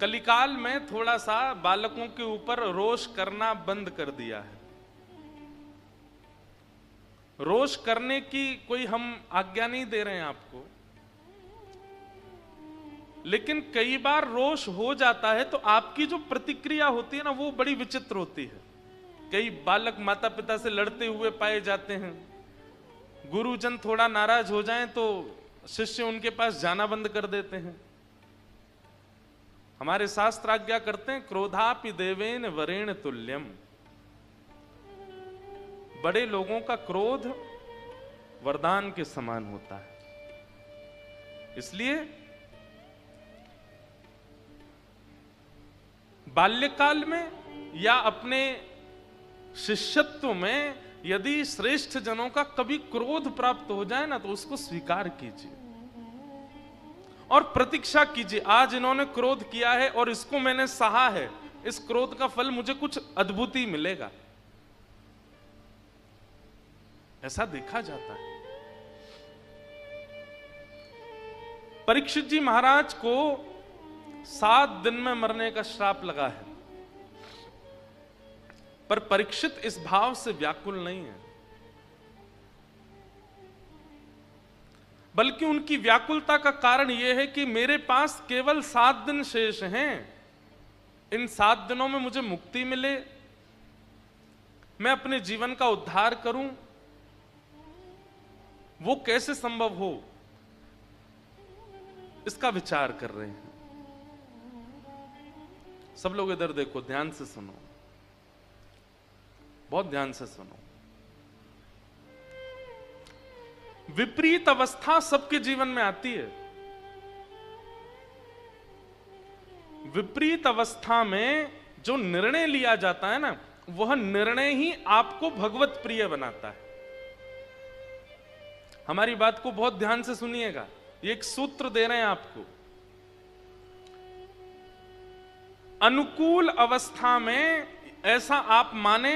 कलिकाल में थोड़ा सा बालकों के ऊपर रोष करना बंद कर दिया है। रोष करने की कोई हम आज्ञा नहीं दे रहे हैं आपको, लेकिन कई बार रोष हो जाता है तो आपकी जो प्रतिक्रिया होती है ना, वो बड़ी विचित्र होती है। कई बालक माता पिता से लड़ते हुए पाए जाते हैं। गुरुजन थोड़ा नाराज हो जाएं तो शिष्य उनके पास जाना बंद कर देते हैं। हमारे शास्त्र आज्ञा करते हैं, क्रोधापि देवेन वरेण तुल्यम। बड़े लोगों का क्रोध वरदान के समान होता है। इसलिए बाल्यकाल में या अपने शिष्यत्व में यदि श्रेष्ठ जनों का कभी क्रोध प्राप्त हो जाए ना, तो उसको स्वीकार कीजिए और प्रतीक्षा कीजिए। आज इन्होंने क्रोध किया है और इसको मैंने सहा है, इस क्रोध का फल मुझे कुछ अद्भुत ही मिलेगा। ऐसा देखा जाता है। परीक्षित जी महाराज को 7 दिन में मरने का श्राप लगा है, पर परीक्षित इस भाव से व्याकुल नहीं है, बल्कि उनकी व्याकुलता का कारण यह है कि मेरे पास केवल 7 दिन शेष हैं। इन 7 दिनों में मुझे मुक्ति मिले, मैं अपने जीवन का उद्धार करूं, वो कैसे संभव हो, इसका विचार कर रहे हैं। सब लोग इधर देखो, ध्यान से सुनो, बहुत ध्यान से सुनो। विपरीत अवस्था सबके जीवन में आती है। विपरीत अवस्था में जो निर्णय लिया जाता है ना, वह निर्णय ही आपको भगवत प्रिय बनाता है। हमारी बात को बहुत ध्यान से सुनिएगा, ये एक सूत्र दे रहे हैं आपको। अनुकूल अवस्था में ऐसा आप माने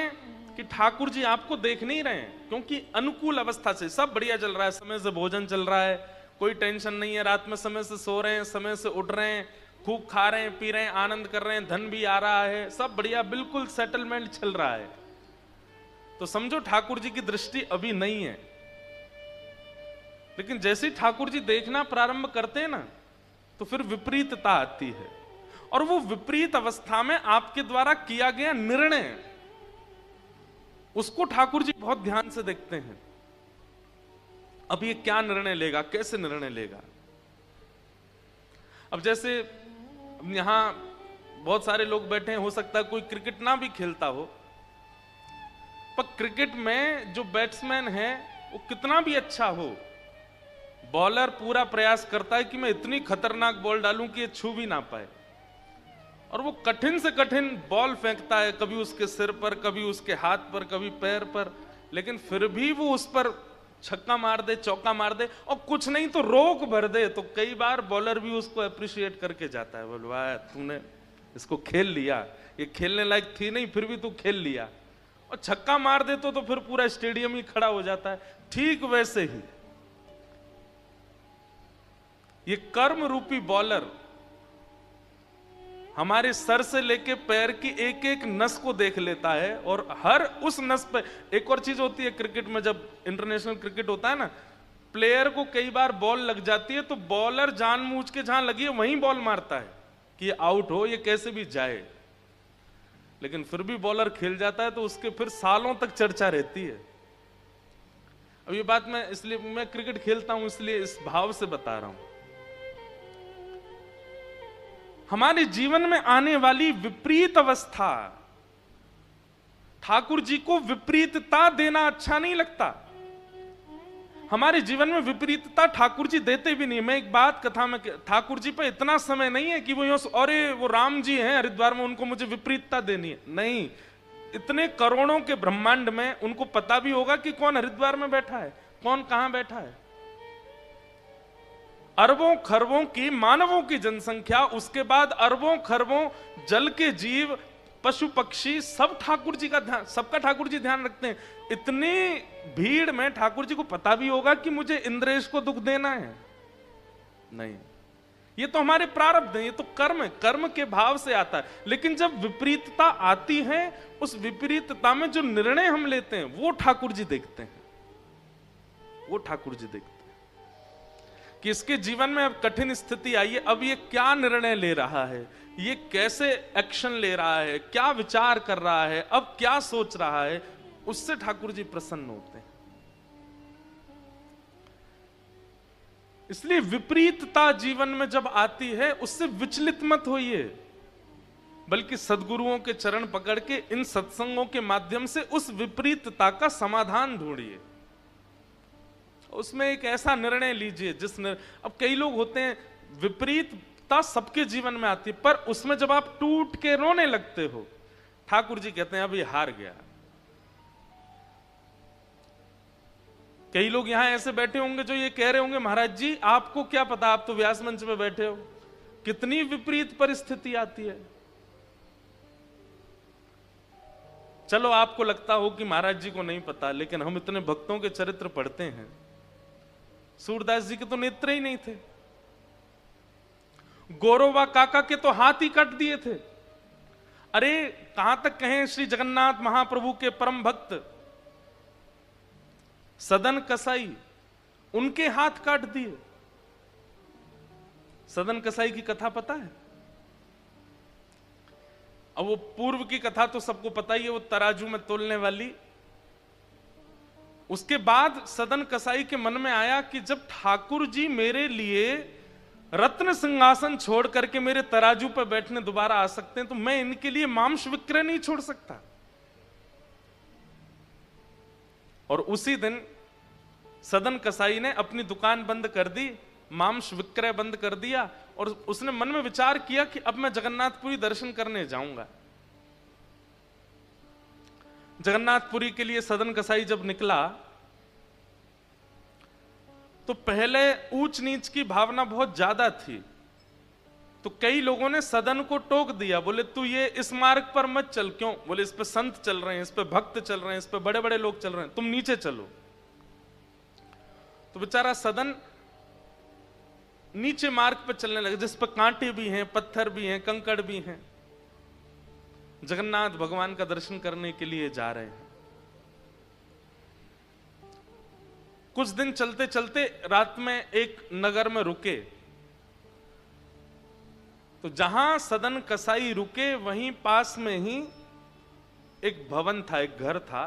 कि ठाकुर जी आपको देख नहीं रहे हैं, क्योंकि अनुकूल अवस्था से सब बढ़िया चल रहा है, समय से भोजन चल रहा है, कोई टेंशन नहीं है, रात में समय से सो रहे हैं, समय से उठ रहे हैं, खूब खा रहे हैं, पी रहे हैं, आनंद कर रहे हैं, धन भी आ रहा है, सब बढ़िया, बिल्कुल सेटलमेंट चल रहा है। तो समझो ठाकुर जी की दृष्टि अभी नहीं है। लेकिन जैसे ही ठाकुर जी देखना प्रारंभ करते हैं ना, तो फिर विपरीतता आती है, और वो विपरीत अवस्था में आपके द्वारा किया गया निर्णय, उसको ठाकुर जी बहुत ध्यान से देखते हैं। अब ये क्या निर्णय लेगा, कैसे निर्णय लेगा। अब जैसे यहां बहुत सारे लोग बैठे हैं, हो सकता है कोई क्रिकेट ना भी खेलता हो, पर क्रिकेट में जो बैट्समैन है वो कितना भी अच्छा हो, बॉलर पूरा प्रयास करता है कि मैं इतनी खतरनाक बॉल डालूं कि ये छू भी ना पाए, और वो कठिन से कठिन बॉल फेंकता है, कभी उसके सिर पर, कभी उसके हाथ पर, कभी पैर पर, लेकिन फिर भी वो उस पर छक्का मार दे, चौका मार दे, और कुछ नहीं तो रोक भर दे, तो कई बार बॉलर भी उसको अप्रिशिएट करके जाता है, बोल वाह तूने इसको खेल लिया, ये खेलने लायक थी नहीं, फिर भी तू खेल लिया। और छक्का मार दे तो फिर पूरा स्टेडियम ही खड़ा हो जाता है। ठीक वैसे ही ये कर्म रूपी बॉलर हमारे सर से लेके पैर की एक एक नस को देख लेता है, और हर उस नस पे एक और चीज होती है क्रिकेट में, जब इंटरनेशनल क्रिकेट होता है ना, प्लेयर को कई बार बॉल लग जाती है तो बॉलर जानबूझ के जहां लगी है वहीं बॉल मारता है कि ये आउट हो, ये कैसे भी जाए, लेकिन फिर भी बॉलर खेल जाता है तो उसके फिर सालों तक चर्चा रहती है। अब ये बात मैं इसलिए, मैं क्रिकेट खेलता हूं इसलिए इस भाव से बता रहा हूं। हमारे जीवन में आने वाली विपरीत अवस्था, ठाकुर जी को विपरीतता देना अच्छा नहीं लगता। हमारे जीवन में विपरीतता ठाकुर जी देते भी नहीं। मैं एक बात कथा में, ठाकुर जी पे इतना समय नहीं है कि वो अरे वो राम जी हैं हरिद्वार में, उनको मुझे विपरीतता देनी है, नहीं। इतने करोड़ों के ब्रह्मांड में उनको पता भी होगा कि कौन हरिद्वार में बैठा है, कौन कहां बैठा है। अरबों खरबों की मानवों की जनसंख्या, उसके बाद अरबों खरबों जल के जीव, पशु पक्षी, सब ठाकुर जी का ध्यान, सबका ठाकुर जी ध्यान रखते हैं। इतनी भीड़ में ठाकुर जी को पता भी होगा कि मुझे इंद्रेश को दुख देना है? नहीं। ये तो हमारे प्रारब्ध है, ये तो कर्म है, कर्म के भाव से आता है। लेकिन जब विपरीतता आती है, उस विपरीतता में जो निर्णय हम लेते हैं वो ठाकुर जी देखते हैं, वो ठाकुर जी देखते हैं कि इसके जीवन में अब कठिन स्थिति आई है, अब ये क्या निर्णय ले रहा है, ये कैसे एक्शन ले रहा है, क्या विचार कर रहा है, अब क्या सोच रहा है, उससे ठाकुर जी प्रसन्न होते हैं। इसलिए विपरीतता जीवन में जब आती है उससे विचलित मत होइए, बल्कि सद्गुरुओं के चरण पकड़ के इन सत्संगों के माध्यम से उस विपरीतता का समाधान ढूंढिए, उसमें एक ऐसा निर्णय लीजिए अब कई लोग होते हैं, विपरीतता सबके जीवन में आती है, पर उसमें जब आप टूट के रोने लगते हो, ठाकुर जी कहते हैं अब ये हार गया। कई लोग यहां ऐसे बैठे होंगे जो ये कह रहे होंगे, महाराज जी आपको क्या पता, आप तो व्यास मंच पे बैठे हो, कितनी विपरीत परिस्थिति आती है। चलो आपको लगता हो कि महाराज जी को नहीं पता, लेकिन हम इतने भक्तों के चरित्र पढ़ते हैं, सूरदास जी के तो नेत्र ही नहीं थे, गौरवा काका के तो हाथ ही काट दिए थे। अरे कहां तक कहें, श्री जगन्नाथ महाप्रभु के परम भक्त सदन कसाई, उनके हाथ काट दिए। सदन कसाई की कथा पता है? अब वो पूर्व की कथा तो सबको पता ही है, वो तराजू में तोलने वाली। उसके बाद सदन कसाई के मन में आया कि जब ठाकुर जी मेरे लिए रत्न सिंहासन छोड़ करके मेरे तराजू पर बैठने दोबारा आ सकते हैं, तो मैं इनके लिए मांस विक्रय नहीं छोड़ सकता। और उसी दिन सदन कसाई ने अपनी दुकान बंद कर दी, मांस विक्रय बंद कर दिया, और उसने मन में विचार किया कि अब मैं जगन्नाथपुरी दर्शन करने जाऊंगा। जगन्नाथपुरी के लिए सदन कसाई जब निकला तो पहले ऊंच नीच की भावना बहुत ज्यादा थी, तो कई लोगों ने सदन को टोक दिया, बोले तू ये इस मार्ग पर मत चल। क्यों? बोले इस पे संत चल रहे हैं, इस पे भक्त चल रहे हैं, इस पे बड़े बड़े लोग चल रहे हैं, तुम नीचे चलो। तो बेचारा सदन नीचे मार्ग पर चलने लगे, जिस पर कांटे भी हैं, पत्थर भी हैं, कंकड़ भी हैं। जगन्नाथ भगवान का दर्शन करने के लिए जा रहे हैं। कुछ दिन चलते चलते रात में एक नगर में रुके, तो जहां सदन कसाई रुके वहीं पास में ही एक भवन था, एक घर था,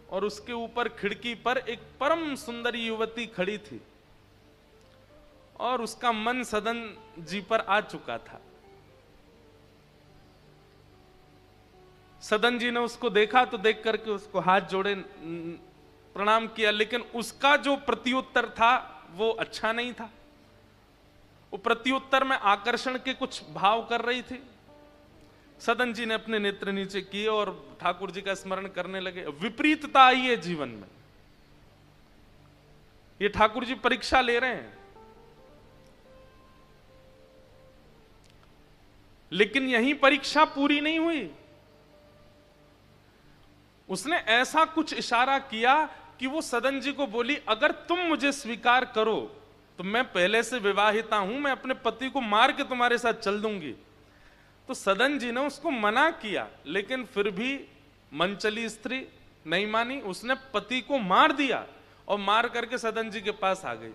और उसके ऊपर खिड़की पर एक परम सुंदर युवती खड़ी थी, और उसका मन सदन जी पर आ चुका था। सदन जी ने उसको देखा तो देख करके उसको हाथ जोड़े प्रणाम किया, लेकिन उसका जो प्रत्युत्तर था वो अच्छा नहीं था। वो प्रत्युत्तर में आकर्षण के कुछ भाव कर रही थी। सदन जी ने अपने नेत्र नीचे किए और ठाकुर जी का स्मरण करने लगे। विपरीतता आई है जीवन में, ये ठाकुर जी परीक्षा ले रहे हैं। लेकिन यही परीक्षा पूरी नहीं हुई। उसने ऐसा कुछ इशारा किया कि वो सदन जी को बोली, अगर तुम मुझे स्वीकार करो तो मैं पहले से विवाहिता हूं, मैं अपने पति को मार के तुम्हारे साथ चल दूंगी। तो सदन जी ने उसको मना किया, लेकिन फिर भी मनचली स्त्री नहीं मानी, उसने पति को मार दिया और मार करके सदन जी के पास आ गई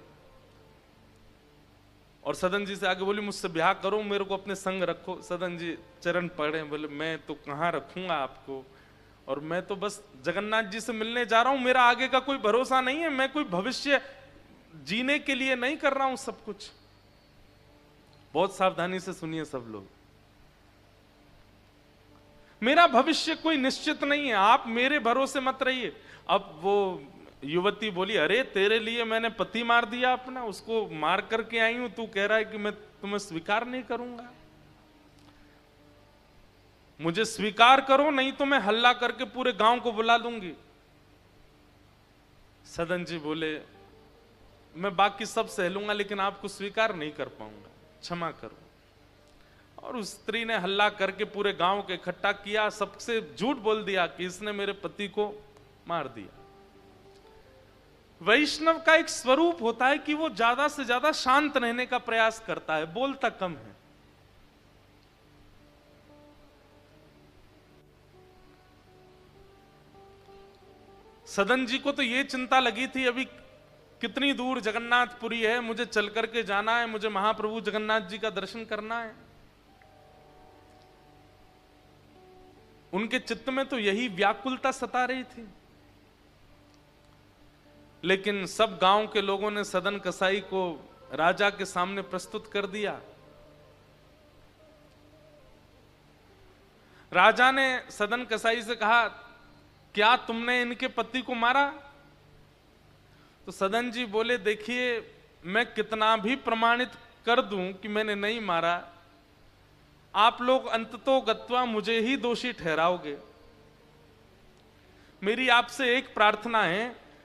और सदन जी से आगे बोली, मुझसे ब्याह करो, मेरे को अपने संग रखो। सदन जी चरण पड़े, बोले मैं तो कहां रखूंगा आपको, और मैं तो बस जगन्नाथ जी से मिलने जा रहा हूं, मेरा आगे का कोई भरोसा नहीं है, मैं कोई भविष्य जीने के लिए नहीं कर रहा हूं सब कुछ। बहुत सावधानी से सुनिए सब लोग, मेरा भविष्य कोई निश्चित नहीं है, आप मेरे भरोसे मत रहिए। अब वो युवती बोली, अरे तेरे लिए मैंने पति मार दिया अपना, उसको मार करके आई हूं, तू कह रहा है कि मैं तुम्हें स्वीकार नहीं करूंगा। मुझे स्वीकार करो, नहीं तो मैं हल्ला करके पूरे गांव को बुला लूंगी। सदन जी बोले, मैं बाकी सब सह लूंगा, लेकिन आपको स्वीकार नहीं कर पाऊंगा, क्षमा करो। और उस स्त्री ने हल्ला करके पूरे गांव को इकट्ठा किया, सबसे झूठ बोल दिया कि इसने मेरे पति को मार दिया। वैष्णव का एक स्वरूप होता है कि वो ज्यादा से ज्यादा शांत रहने का प्रयास करता है, बोलता कम है। सदन जी को तो ये चिंता लगी थी, अभी कितनी दूर जगन्नाथपुरी है, मुझे चल करके जाना है, मुझे महाप्रभु जगन्नाथ जी का दर्शन करना है। उनके चित्त में तो यही व्याकुलता सता रही थी। लेकिन सब गांव के लोगों ने सदन कसाई को राजा के सामने प्रस्तुत कर दिया। राजा ने सदन कसाई से कहा, क्या तुमने इनके पति को मारा? तो सदन जी बोले, देखिए मैं कितना भी प्रमाणित कर दूं कि मैंने नहीं मारा, आप लोग अंततो गत्वा मुझे ही दोषी ठहराओगे। मेरी आपसे एक प्रार्थना है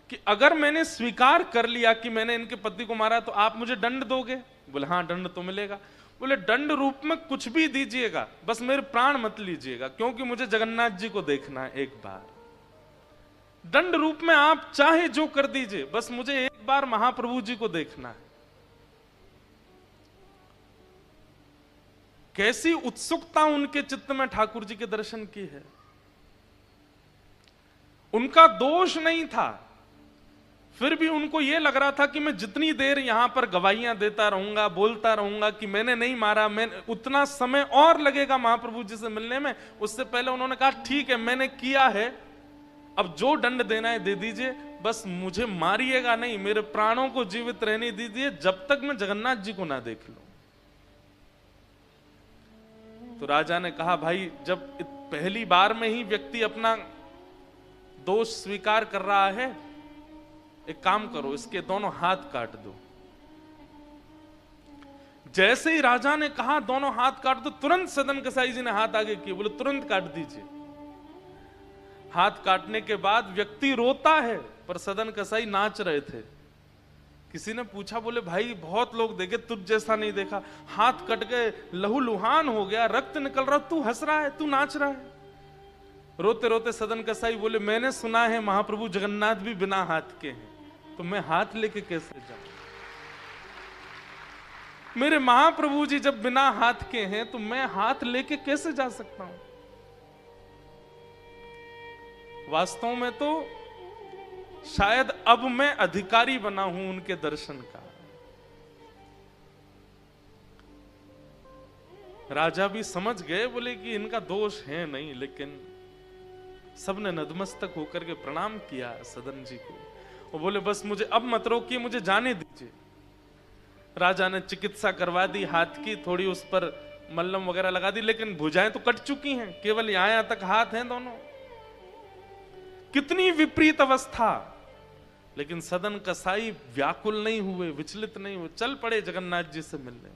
कि अगर मैंने स्वीकार कर लिया कि मैंने इनके पति को मारा तो आप मुझे दंड दोगे? बोले हाँ, दंड तो मिलेगा। बोले दंड रूप में कुछ भी दीजिएगा, बस मेरे प्राण मत लीजिएगा, क्योंकि मुझे जगन्नाथ जी को देखना है एक बार। दंड रूप में आप चाहे जो कर दीजिए, बस मुझे एक बार महाप्रभु जी को देखना है। कैसी उत्सुकता उनके चित्त में ठाकुर जी के दर्शन की है। उनका दोष नहीं था, फिर भी उनको यह लग रहा था कि मैं जितनी देर यहां पर गवाहियां देता रहूंगा, बोलता रहूंगा कि मैंने नहीं मारा, मैं उतना समय और लगेगा महाप्रभु जी से मिलने में। उससे पहले उन्होंने कहा, ठीक है मैंने किया है, अब जो दंड देना है दे दीजिए, बस मुझे मारिएगा नहीं, मेरे प्राणों को जीवित रहने दीजिए जब तक मैं जगन्नाथ जी को ना देख लूं। तो राजा ने कहा, भाई जब पहली बार में ही व्यक्ति अपना दोष स्वीकार कर रहा है, एक काम करो, इसके दोनों हाथ काट दो। जैसे ही राजा ने कहा दोनों हाथ काट दो, तुरंत सदन कसाई जी ने हाथ आगे किए, बोले तुरंत काट दीजिए। हाथ काटने के बाद व्यक्ति रोता है, पर सदन कसाई नाच रहे थे। किसी ने पूछा, बोले भाई बहुत लोग देखे, तुझ जैसा नहीं देखा, हाथ कट गए, लहूलुहान हो गया, रक्त निकल रहा, तू हंस रहा है, तू नाच रहा है। रोते रोते सदन कसाई बोले, मैंने सुना है महाप्रभु जगन्नाथ भी बिना हाथ के हैं, तो मैं हाथ लेके कैसे जाऊं? मेरे महाप्रभु जी जब बिना हाथ के हैं तो मैं हाथ लेके कैसे जा सकता हूं? वास्तव में तो शायद अब मैं अधिकारी बना हूं उनके दर्शन का। राजा भी समझ गए, बोले कि इनका दोष है नहीं, लेकिन सबने नतमस्तक होकर के प्रणाम किया सदन जी को। वो बोले, बस मुझे अब मत रोकिए, मुझे जाने दीजिए। राजा ने चिकित्सा करवा दी हाथ की, थोड़ी उस पर मल्लम वगैरह लगा दी, लेकिन भुजाएं तो कट चुकी हैं, केवल यहां तक हाथ हैं दोनों। कितनी विपरीत अवस्था! लेकिन सदन कसाई व्याकुल नहीं हुए, विचलित नहीं हुए, चल पड़े जगन्नाथ जी से मिलने।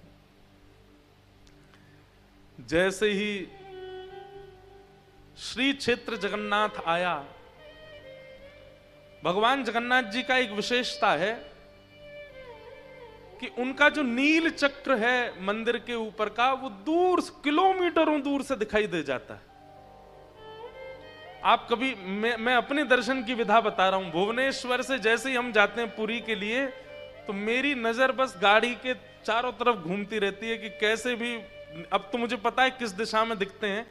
जैसे ही श्री क्षेत्र जगन्नाथ आया, भगवान जगन्नाथ जी का एक विशेषता है कि उनका जो नील चक्र है मंदिर के ऊपर का, वो दूर किलोमीटरों दूर से दिखाई दे जाता है। आप कभी, मैं अपने दर्शन की विधा बता रहा हूं, भुवनेश्वर से जैसे ही हम जाते हैं पुरी के लिए, तो मेरी नजर बस गाड़ी के चारों तरफ घूमती रहती है कि कैसे भी, अब तो मुझे पता है किस दिशा में दिखते हैं,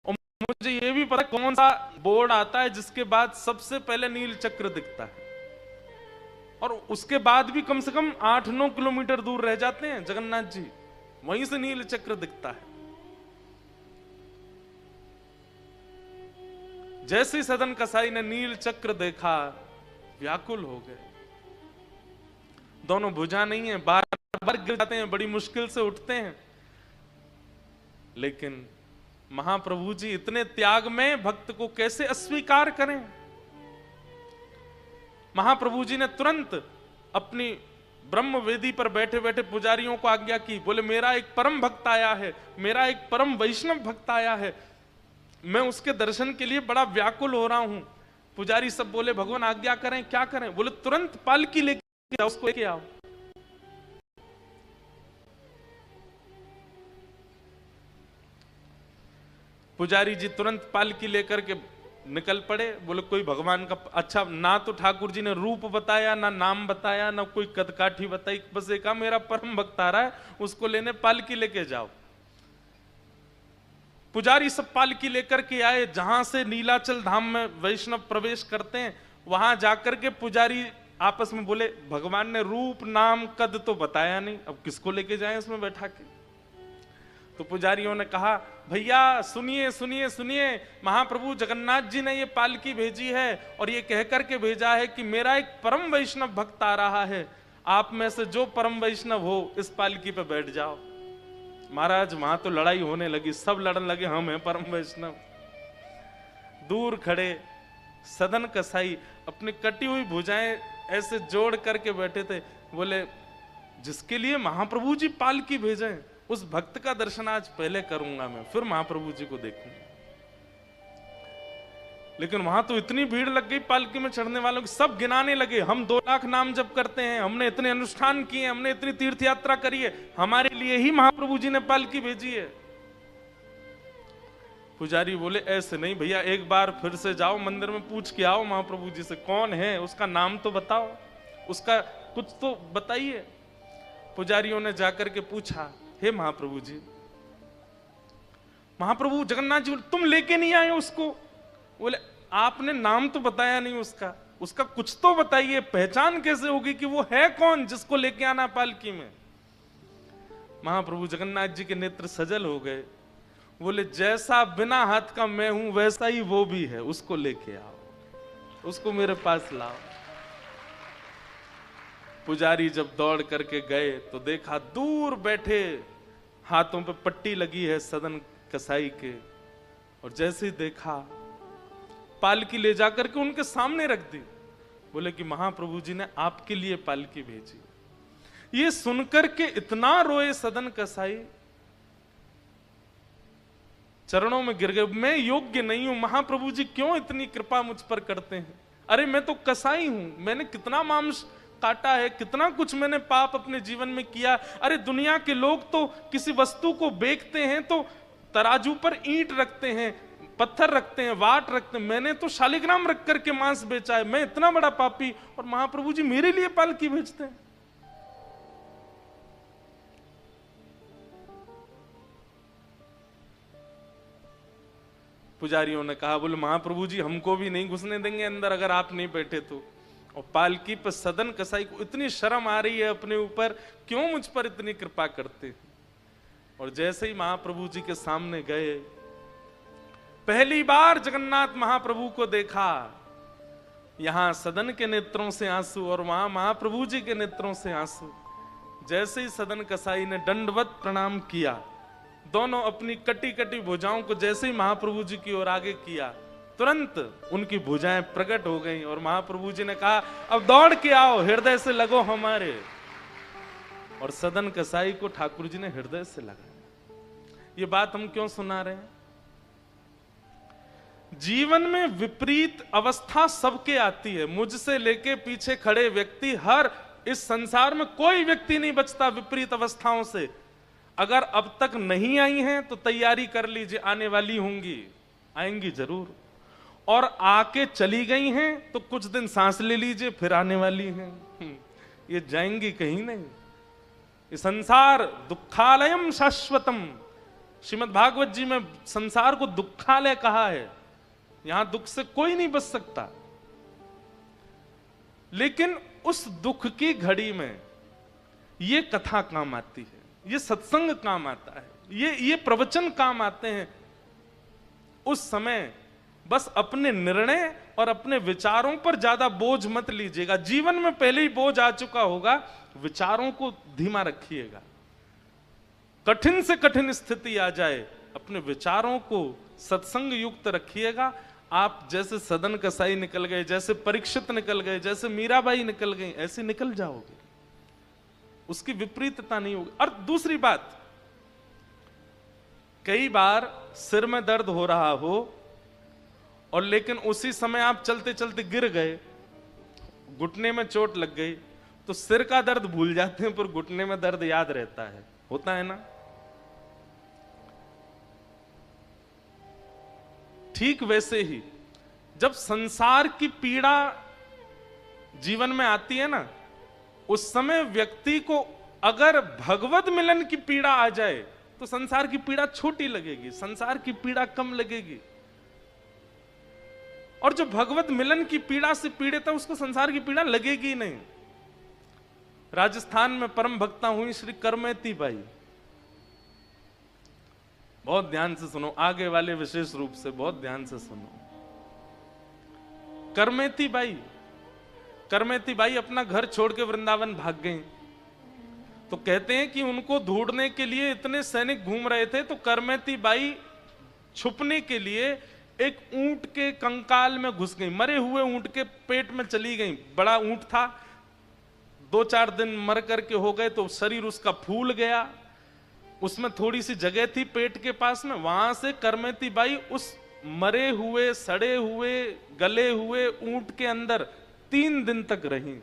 और मुझे यह भी पता है कौन सा बोर्ड आता है जिसके बाद सबसे पहले नील चक्र दिखता है, और उसके बाद भी कम से कम 8-9 किलोमीटर दूर रह जाते हैं जगन्नाथ जी, वहीं से नील चक्र दिखता है। जैसे ही सदन कसाई ने नील चक्र देखा, व्याकुल हो गए। दोनों भुजा नहीं है, बार बार गिर जाते हैं, बड़ी मुश्किल से उठते हैं, लेकिन महाप्रभु जी इतने त्याग में भक्त को कैसे अस्वीकार करें? महाप्रभु जी ने तुरंत अपनी ब्रह्म वेदी पर बैठे बैठे पुजारियों को आज्ञा की, बोले मेरा एक परम भक्त आया है, मेरा एक परम वैष्णव भक्त आया है, मैं उसके दर्शन के लिए बड़ा व्याकुल हो रहा हूं। पुजारी सब बोले, भगवान आज्ञा करें, क्या करें? बोले तुरंत पालकी लेके आओ, उसको लेके आओ। पुजारी जी तुरंत पालकी लेकर के निकल पड़े। बोले कोई भगवान का अच्छा, ना तो ठाकुर जी ने रूप बताया, ना नाम बताया, ना कोई कदकाठी बताई, बस एक मेरा परम भक्त आ रहा है, उसको लेने पालकी लेके जाओ। पुजारी सब पालकी लेकर के आए। जहां से नीलाचल धाम में वैष्णव प्रवेश करते हैं, वहां जाकर के पुजारी आपस में बोले भगवान ने रूप नाम कद तो बताया नहीं, अब किसको लेके जाएं इसमें बैठा के। तो पुजारियों ने कहा भैया सुनिए सुनिए सुनिए, महाप्रभु जगन्नाथ जी ने ये पालकी भेजी है और ये कहकर के भेजा है कि मेरा एक परम वैष्णव भक्त आ रहा है, आप में से जो परम वैष्णव हो इस पालकी पे बैठ जाओ। महाराज वहां तो लड़ाई होने लगी, सब लड़ने लगे हम हैं परम वैष्णव। दूर खड़े सदन कसाई अपनी कटी हुई भुजाएं ऐसे जोड़ करके बैठे थे। बोले जिसके लिए महाप्रभु जी पालकी भेजे उस भक्त का दर्शन आज पहले करूंगा मैं, फिर महाप्रभु जी को देखूंगा। लेकिन वहां तो इतनी भीड़ लग गई पालकी में चढ़ने वालों की, सब गिनाने लगे हम 2 लाख नाम जप करते हैं, हमने इतने अनुष्ठान किए, हमने इतनी तीर्थ यात्रा करी है, हमारे लिए ही महाप्रभु जी ने पालकी भेजी है। पुजारी बोले ऐसे नहीं भैया, एक बार फिर से जाओ मंदिर में पूछ के आओ महाप्रभु जी से कौन है, उसका नाम तो बताओ, उसका कुछ तो बताइए। पुजारियों ने जाकर के पूछा हे महाप्रभु जी, महाप्रभु जगन्नाथ जी तुम लेके नहीं आए उसको। बोले आपने नाम तो बताया नहीं उसका, उसका कुछ तो बताइए, पहचान कैसे होगी कि वो है कौन जिसको लेके आना पालकी में। महाप्रभु जगन्नाथ जी के नेत्र सजल हो गए। बोले जैसा बिना हाथ का मैं हूं वैसा ही वो भी है, उसको लेके आओ, उसको मेरे पास लाओ। पुजारी जब दौड़ करके गए तो देखा दूर बैठे हाथों पे पट्टी लगी है सदन कसाई के, और जैसे ही देखा पालकी ले जाकर के उनके सामने रख दी। बोले कि महाप्रभु जी ने आपके लिए पालकी भेजी। ये सुनकर के इतना रोए सदन कसाई, चरणों में गिर गए, मैं योग्य नहीं हूं, महाप्रभु जी क्यों इतनी कृपा मुझ पर करते हैं। अरे मैं तो कसाई हूं, मैंने कितना मांस काटा है, कितना कुछ मैंने पाप अपने जीवन में किया। अरे दुनिया के लोग तो किसी वस्तु को बेचते हैं तो तराजू पर ईंट रखते हैं, पत्थर रखते हैं, वाट रखते हैं, मैंने तो शालिग्राम रख करके मांस बेचा है, मैं इतना बड़ा पापी, और महाप्रभु जी मेरे लिए पालकी भेजते हैं। पुजारियों ने कहा बोले महाप्रभु जी हमको भी नहीं घुसने देंगे अंदर अगर आप नहीं बैठे तो। और पालकी पर सदन कसाई को इतनी शर्म आ रही है अपने ऊपर, क्यों मुझ पर इतनी कृपा करते हैं। और जैसे ही महाप्रभु जी के सामने गए, पहली बार जगन्नाथ महाप्रभु को देखा, यहां सदन के नेत्रों से आंसू और वहां महाप्रभु जी के नेत्रों से आंसू। जैसे ही सदन कसाई ने दंडवत प्रणाम किया, दोनों अपनी कटी कटी भुजाओं को जैसे ही महाप्रभु जी की ओर आगे किया, तुरंत उनकी भुजाएं प्रकट हो गईं और महाप्रभु जी ने कहा अब दौड़ के आओ, हृदय से लगो हमारे। और सदन कसाई को ठाकुर जी ने हृदय से लगाया। ये बात हम क्यों सुना रहे हैं? जीवन में विपरीत अवस्था सबके आती है, मुझसे लेके पीछे खड़े व्यक्ति, हर इस संसार में कोई व्यक्ति नहीं बचता विपरीत अवस्थाओं से। अगर अब तक नहीं आई हैं तो तैयारी कर लीजिए, आने वाली होंगी, आएंगी जरूर। और आके चली गई हैं तो कुछ दिन सांस ले लीजिए, फिर आने वाली हैं। ये जाएंगी कहीं नहीं। ये संसार दुखालयम शाश्वतम, श्रीमद् भागवत जी में संसार को दुखालय कहा है। यहां दुख से कोई नहीं बच सकता। लेकिन उस दुख की घड़ी में ये कथा काम आती है, ये सत्संग काम आता है, ये प्रवचन काम आते हैं। उस समय बस अपने निर्णय और अपने विचारों पर ज्यादा बोझ मत लीजिएगा। जीवन में पहले ही बोझ आ चुका होगा, विचारों को धीमा रखिएगा। कठिन से कठिन स्थिति आ जाए, अपने विचारों को सत्संग युक्त रखिएगा। आप जैसे सदन कसाई निकल गए, जैसे परीक्षित निकल गए, जैसे मीराबाई निकल गई, ऐसे निकल जाओगे। उसकी विपरीतता नहीं होगी। और दूसरी बात, कई बार सिर में दर्द हो रहा हो और लेकिन उसी समय आप चलते चलते गिर गए, घुटने में चोट लग गई, तो सिर का दर्द भूल जाते हैं पर घुटने में दर्द याद रहता है, होता है ना। ठीक वैसे ही जब संसार की पीड़ा जीवन में आती है ना, उस समय व्यक्ति को अगर भगवत मिलन की पीड़ा आ जाए तो संसार की पीड़ा छोटी लगेगी, संसार की पीड़ा कम लगेगी। और जो भगवत मिलन की पीड़ा से पीड़ित है उसको संसार की पीड़ा लगेगी ही नहीं। राजस्थान में परम भक्ता हुई श्री करमेती बाई, बहुत ध्यान से सुनो, आगे वाले विशेष रूप से बहुत ध्यान से सुनो। करमेती बाई अपना घर छोड़ के वृंदावन भाग गई। तो कहते हैं कि उनको ढूंढने के लिए इतने सैनिक घूम रहे थे, तो करमेती बाई छुपने के लिए एक ऊंट के कंकाल में घुस गई, मरे हुए ऊंट के पेट में चली गई। बड़ा ऊंट था, 2-4 दिन मर करके हो गए, तो शरीर उसका फूल गया, उसमें थोड़ी सी जगह थी पेट के पास में, वहां से करमेती बाई उस मरे हुए, सड़े हुए, गले हुए ऊंट के अंदर 3 दिन तक रही।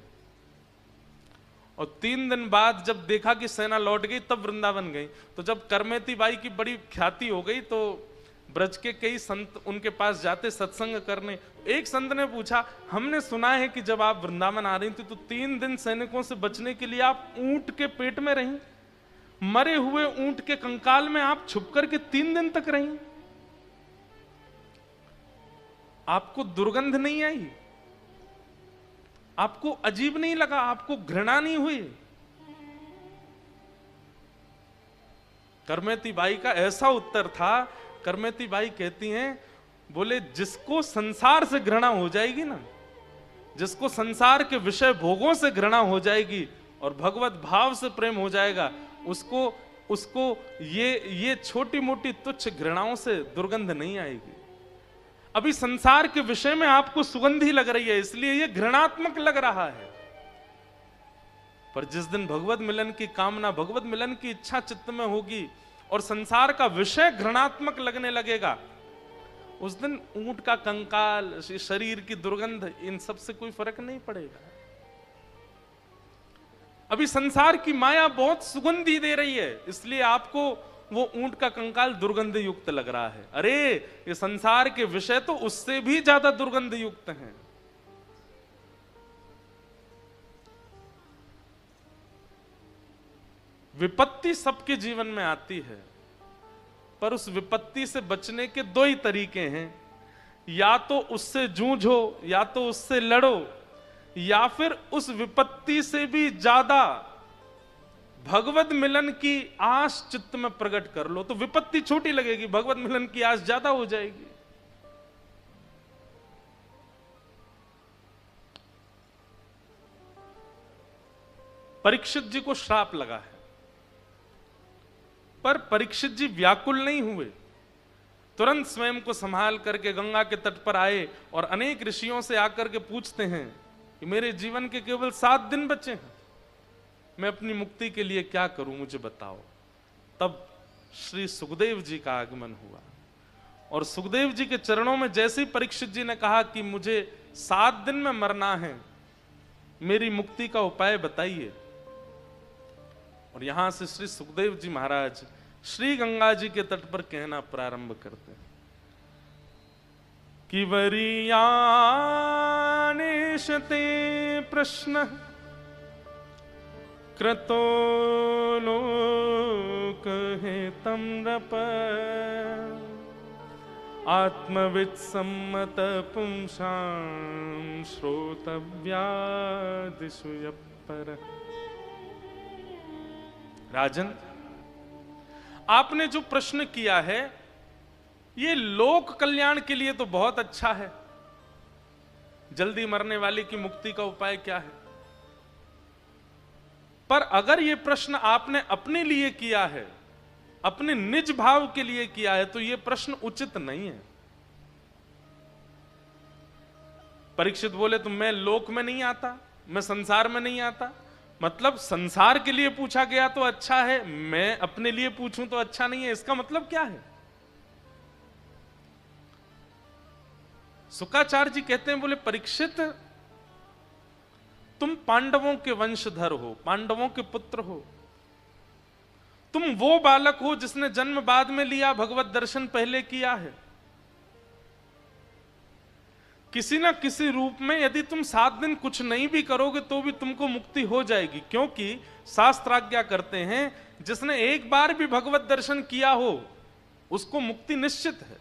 और 3 दिन बाद जब देखा कि सेना लौट गई तब वृंदावन गई। तो जब करमेती बाई की बड़ी ख्याति हो गई तो ब्रज के कई संत उनके पास जाते सत्संग करने। एक संत ने पूछा, हमने सुना है कि जब आप वृंदावन आ रही थी तो 3 दिन सैनिकों से बचने के लिए आप ऊंट के पेट में रही, मरे हुए ऊंट के कंकाल में आप छुप करके 3 दिन तक रही, आपको दुर्गंध नहीं आई? आपको अजीब नहीं लगा? आपको घृणा नहीं हुई? करमेती बाई का ऐसा उत्तर था। करमेती बाई कहती हैं, बोले जिसको संसार से घृणा हो जाएगी ना, जिसको संसार के विषय भोगों से घृणा हो जाएगी और भगवत भाव से प्रेम हो जाएगा, उसको ये छोटी मोटी तुच्छ घृणाओं से दुर्गंध नहीं आएगी। अभी संसार के विषय में आपको सुगंधी लग रही है, इसलिए ये घृणात्मक लग रहा है। पर जिस दिन भगवत मिलन की कामना, भगवत मिलन की इच्छा चित्त में होगी और संसार का विषय घृणात्मक लगने लगेगा, उस दिन ऊंट का कंकाल, शरीर की दुर्गंध, इन सब से कोई फर्क नहीं पड़ेगा। अभी संसार की माया बहुत सुगंधी दे रही है, इसलिए आपको वो ऊंट का कंकाल दुर्गंध युक्त लग रहा है। अरे ये संसार के विषय तो उससे भी ज्यादा दुर्गंध युक्त हैं। विपत्ति सबके जीवन में आती है, पर उस विपत्ति से बचने के 2 ही तरीके हैं, या तो उससे जूझो, या तो उससे लड़ो, या फिर उस विपत्ति से भी ज्यादा भगवत मिलन की आस चित्त में प्रकट कर लो। तो विपत्ति छोटी लगेगी, भगवत मिलन की आस ज्यादा हो जाएगी। परीक्षित जी को श्राप लगा है, पर परीक्षित जी व्याकुल नहीं हुए, तुरंत स्वयं को संभाल करके गंगा के तट पर आए और अनेक ऋषियों से आकर के पूछते हैं कि मेरे जीवन के केवल 7 दिन बचे हैं, मैं अपनी मुक्ति के लिए क्या करूं, मुझे बताओ। तब श्री सुखदेव जी का आगमन हुआ और सुखदेव जी के चरणों में जैसे ही परीक्षित जी ने कहा कि मुझे 7 दिन में मरना है, मेरी मुक्ति का उपाय बताइए। और यहां से श्री सुखदेव जी महाराज श्री गंगा जी के तट पर कहना प्रारंभ करते हैं कि वरीयानिशते प्रश्न क्रतो लोक हेतम नृप आत्मवित् सम्मत पुंसां श्रोतव्यादिषु यपर। राजन, आपने जो प्रश्न किया है ये लोक कल्याण के लिए तो बहुत अच्छा है। जल्दी मरने वाले की मुक्ति का उपाय क्या है? पर अगर ये प्रश्न आपने अपने लिए किया है, अपने निज भाव के लिए किया है, तो ये प्रश्न उचित नहीं है। परीक्षित बोले तो मैं लोक में नहीं आता, मैं संसार में नहीं आता, मतलब संसार के लिए पूछा गया तो अच्छा है, मैं अपने लिए पूछूं तो अच्छा नहीं है, इसका मतलब क्या है? शुक्राचार्य जी कहते हैं, बोले परीक्षित तुम पांडवों के वंशधर हो, पांडवों के पुत्र हो, तुम वो बालक हो जिसने जन्म बाद में लिया, भगवत दर्शन पहले किया है। किसी ना किसी रूप में यदि तुम 7 दिन कुछ नहीं भी करोगे तो भी तुमको मुक्ति हो जाएगी, क्योंकि शास्त्र आज्ञा करते हैं जिसने एक बार भी भगवत दर्शन किया हो उसको मुक्ति निश्चित है।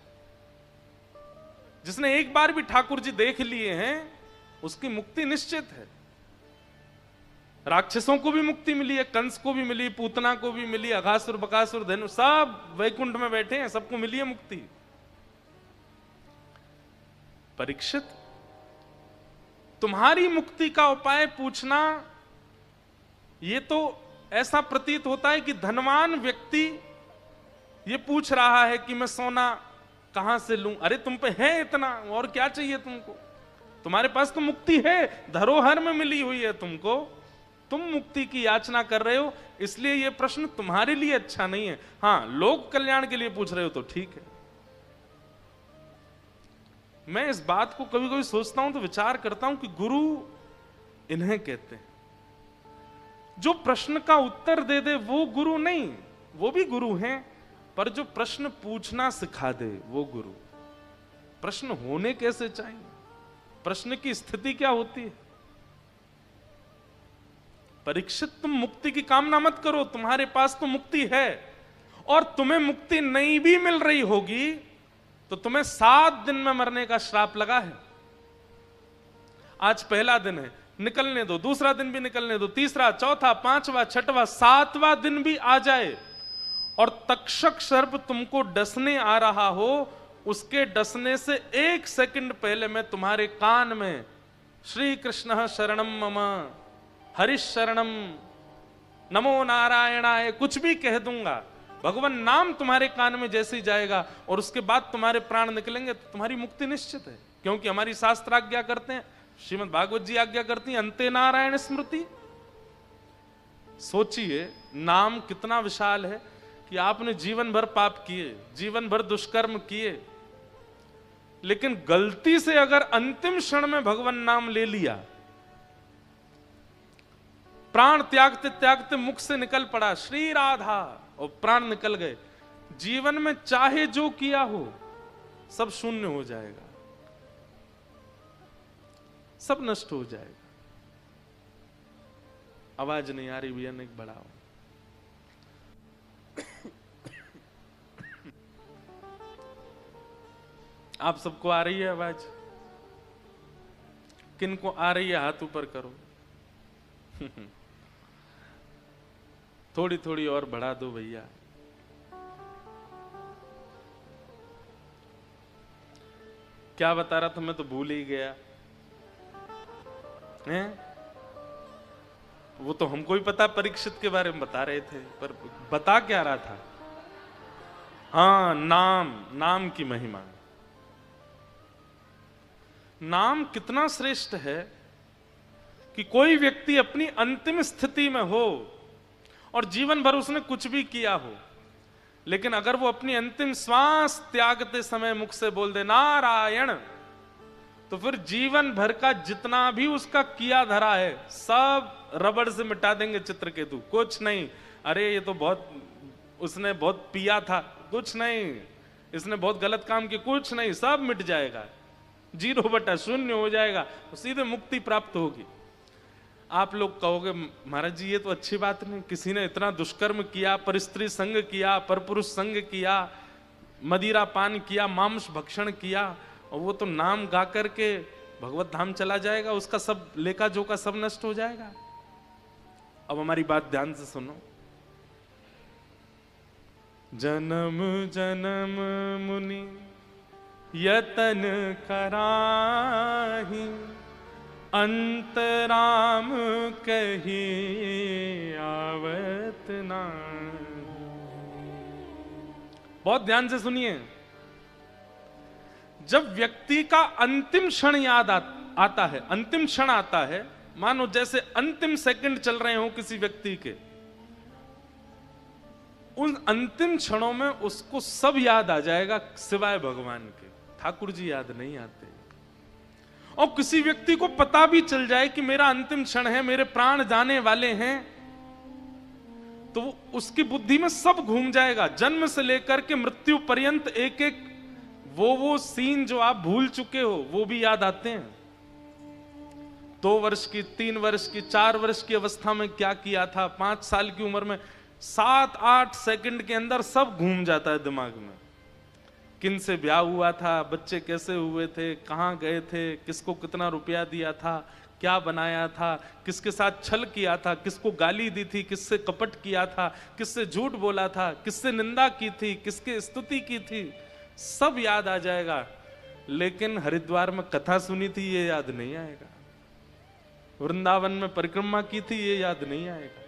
जिसने एक बार भी ठाकुर जी देख लिए हैं उसकी मुक्ति निश्चित है। राक्षसों को भी मुक्ति मिली है, कंस को भी मिली, पूतना को भी मिली, अघासुर बकासुर धनु सब वैकुंठ में बैठे हैं, सबको मिली है मुक्ति। परीक्षित, तुम्हारी मुक्ति का उपाय पूछना, यह तो ऐसा प्रतीत होता है कि धनवान व्यक्ति ये पूछ रहा है कि मैं सोना कहां से लूं। अरे तुम पे है इतना, और क्या चाहिए तुमको? तुम्हारे पास तो मुक्ति है, धरोहर में मिली हुई है तुमको, तुम मुक्ति की याचना कर रहे हो, इसलिए यह प्रश्न तुम्हारे लिए अच्छा नहीं है। हां, लोक कल्याण के लिए पूछ रहे हो तो ठीक है। मैं इस बात को कभी कभी सोचता हूं तो विचार करता हूं कि गुरु इन्हें कहते हैं, जो प्रश्न का उत्तर दे दे वो गुरु नहीं, वो भी गुरु हैं, पर जो प्रश्न पूछना सिखा दे वो गुरु। प्रश्न होने कैसे चाहिए, प्रश्न की स्थिति क्या होती है। परीक्षित, तुम मुक्ति की कामना मत करो, तुम्हारे पास तो मुक्ति है, और तुम्हें मुक्ति नहीं भी मिल रही होगी तो तुम्हें 7 दिन में मरने का श्राप लगा है। आज पहला दिन है, निकलने दो, दूसरा दिन भी निकलने दो, तीसरा, चौथा, 5वां, 6वां, 7वां दिन भी आ जाए और तक्षक सर्प तुमको डसने आ रहा हो, उसके डसने से 1 सेकंड पहले मैं तुम्हारे कान में श्री कृष्ण शरणम मम, हरिश शरणम, नमो नारायणाय कुछ भी कह दूंगा, भगवान नाम तुम्हारे कान में जैसे ही जाएगा और उसके बाद तुम्हारे प्राण निकलेंगे तो तुम्हारी मुक्ति निश्चित है। क्योंकि हमारी शास्त्र आज्ञा करते हैं, श्रीमद् भागवत जी आज्ञा करती है, अंते नारायण स्मृति। सोचिए नाम कितना विशाल है कि आपने जीवन भर पाप किए, जीवन भर दुष्कर्म किए, लेकिन गलती से अगर अंतिम क्षण में भगवान नाम ले लिया, प्राण त्यागते त्यागते मुख से निकल पड़ा श्री राधा और प्राण निकल गए, जीवन में चाहे जो किया हो सब शून्य हो जाएगा, सब नष्ट हो जाएगा। आवाज नहीं आ रही भैया, नहीं बढ़ाओ। आप सबको आ रही है आवाज? किनको आ रही है हाथ ऊपर करो। थोड़ी थोड़ी और बढ़ा दो भैया। क्या बता रहा था मैं तो भूल ही गया हैं? वो तो हमको ही पता, परीक्षित के बारे में बता रहे थे, पर बता क्या रहा था? हाँ, नाम, नाम की महिमा। नाम कितना श्रेष्ठ है कि कोई व्यक्ति अपनी अंतिम स्थिति में हो और जीवन भर उसने कुछ भी किया हो, लेकिन अगर वो अपनी अंतिम श्वास त्यागते समय मुख से बोल दे नारायण, तो फिर जीवन भर का जितना भी उसका किया धरा है सब रबड़ से मिटा देंगे चित्रकेतु। कुछ नहीं, अरे ये तो बहुत, उसने बहुत पिया था, कुछ नहीं, इसने बहुत गलत काम किया, कुछ नहीं, सब मिट जाएगा, 0/0 हो जाएगा, सीधे मुक्ति प्राप्त होगी। आप लोग कहोगे महाराज जी ये तो अच्छी बात नहीं, किसी ने इतना दुष्कर्म किया, परस्त्री संग किया, परपुरुष संग किया, मदिरा पान किया, मांस भक्षण किया, और वो तो नाम गा करके भगवत धाम चला जाएगा, उसका सब लेखा जोखा सब नष्ट हो जाएगा। अब हमारी बात ध्यान से सुनो। जन्म जन्म मुनि यतन कराही, अंतराम कही आवत नाही। बहुत ध्यान से सुनिए। जब व्यक्ति का अंतिम क्षण याद आता है, अंतिम क्षण आता है, मानो जैसे अंतिम सेकंड चल रहे हो किसी व्यक्ति के, उन अंतिम क्षणों में उसको सब याद आ जाएगा सिवाय भगवान के, ठाकुर जी याद नहीं आते। और किसी व्यक्ति को पता भी चल जाए कि मेरा अंतिम क्षण है, मेरे प्राण जाने वाले हैं, तो उसकी बुद्धि में सब घूम जाएगा। जन्म से लेकर के मृत्यु पर्यंत एक एक वो सीन जो आप भूल चुके हो वो भी याद आते हैं। 2 वर्ष की, 3 वर्ष की, 4 वर्ष की अवस्था में क्या किया था, 5 साल की उम्र में 7-8 सेकंड के अंदर सब घूम जाता है दिमाग में। किन से ब्याह हुआ था, बच्चे कैसे हुए थे, कहाँ गए थे, किसको कितना रुपया दिया था, क्या बनाया था, किसके साथ छल किया था, किसको गाली दी थी, किससे कपट किया था, किससे झूठ बोला था, किससे निंदा की थी, किसकी स्तुति की थी, सब याद आ जाएगा। लेकिन हरिद्वार में कथा सुनी थी ये याद नहीं आएगा, वृंदावन में परिक्रमा की थी ये याद नहीं आएगा,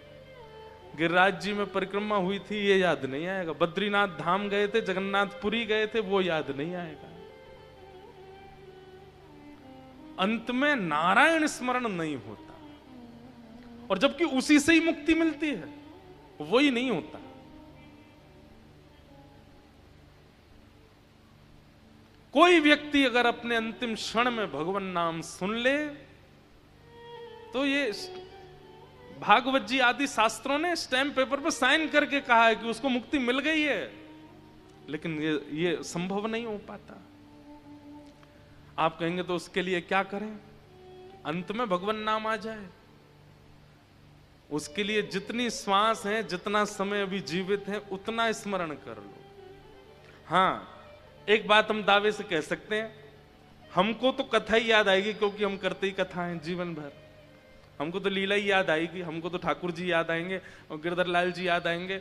गिरिराज जी में परिक्रमा हुई थी ये याद नहीं आएगा, बद्रीनाथ धाम गए थे, जगन्नाथपुरी गए थे, वो याद नहीं आएगा। अंत में नारायण स्मरण नहीं होता, और जबकि उसी से ही मुक्ति मिलती है, वही नहीं होता। कोई व्यक्ति अगर अपने अंतिम क्षण में भगवान नाम सुन ले तो ये भागवत जी आदि शास्त्रों ने स्टैम्प पेपर पर साइन करके कहा है कि उसको मुक्ति मिल गई है, लेकिन ये संभव नहीं हो पाता। आप कहेंगे तो उसके लिए क्या करें? अंत में भगवान नाम आ जाए, उसके लिए जितनी श्वास है, जितना समय अभी जीवित है, उतना स्मरण कर लो। हाँ, एक बात हम दावे से कह सकते हैं, हमको तो कथा ही याद आएगी, क्योंकि हम करते ही कथा हैं जीवन भर। हमको तो लीला ही याद आएगी, हमको तो ठाकुर जी याद आएंगे और गिरधर लाल जी याद आएंगे।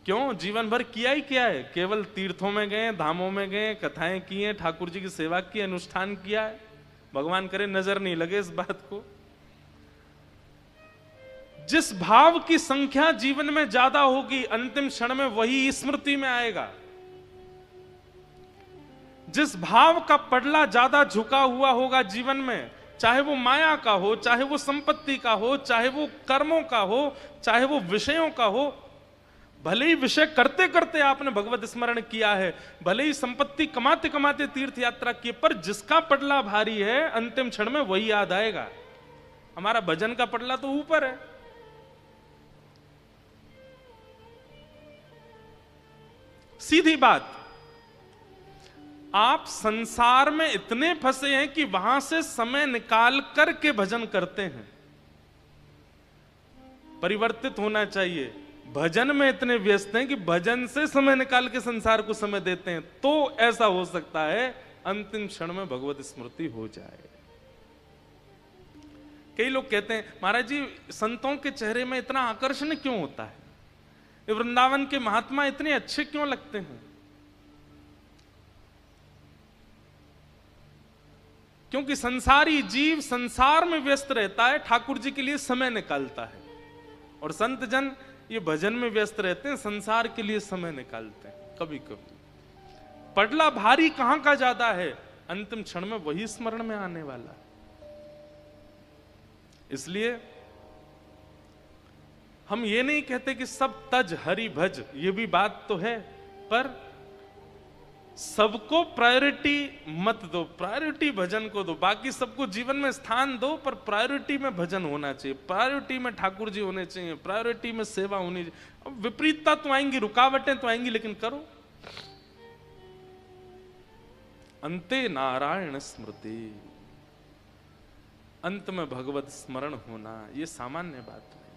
क्यों? जीवन भर किया ही क्या है? केवल तीर्थों में गए, धामों में गए, कथाएं की हैं, ठाकुर जी की सेवा की, अनुष्ठान किया है। भगवान करे नजर नहीं लगे इस बात को। जिस भाव की संख्या जीवन में ज्यादा होगी, अंतिम क्षण में वही स्मृति में आएगा। जिस भाव का पडला ज्यादा झुका हुआ होगा जीवन में, चाहे वो माया का हो, चाहे वो संपत्ति का हो, चाहे वो कर्मों का हो, चाहे वो विषयों का हो, भले ही विषय करते करते आपने भगवत स्मरण किया है, भले ही संपत्ति कमाते कमाते तीर्थ यात्रा की, पर जिसका पडला भारी है अंतिम क्षण में वही याद आएगा। हमारा भजन का पडला तो ऊपर है। सीधी बात, आप संसार में इतने फंसे हैं कि वहां से समय निकाल करके भजन करते हैं। परिवर्तित होना चाहिए। भजन में इतने व्यस्त हैं कि भजन से समय निकाल के संसार को समय देते हैं, तो ऐसा हो सकता है अंतिम क्षण में भगवत स्मृति हो जाए। कई लोग कहते हैं, महाराज जी संतों के चेहरे में इतना आकर्षण क्यों होता है, ये वृंदावन के महात्मा इतने अच्छे क्यों लगते हैं? क्योंकि संसारी जीव संसार में व्यस्त रहता है, ठाकुर जी के लिए समय निकालता है, और संत जन ये भजन में व्यस्त रहते हैं, संसार के लिए समय निकालते हैं। कभी कभी पडला भारी कहां का ज्यादा है, अंतिम क्षण में वही स्मरण में आने वाला। इसलिए हम ये नहीं कहते कि सब तज हरि भज, ये भी बात तो है, पर सबको प्रायोरिटी मत दो, प्रायोरिटी भजन को दो। बाकी सबको जीवन में स्थान दो, पर प्रायोरिटी में भजन होना चाहिए, प्रायोरिटी में ठाकुर जी होने चाहिए, प्रायोरिटी में सेवा होनी चाहिए। अब विपरीतता तो आएंगी, रुकावटें तो आएंगी, लेकिन करो। अंते नारायण स्मृति, अंत में भगवत स्मरण होना, यह सामान्य बात नहीं।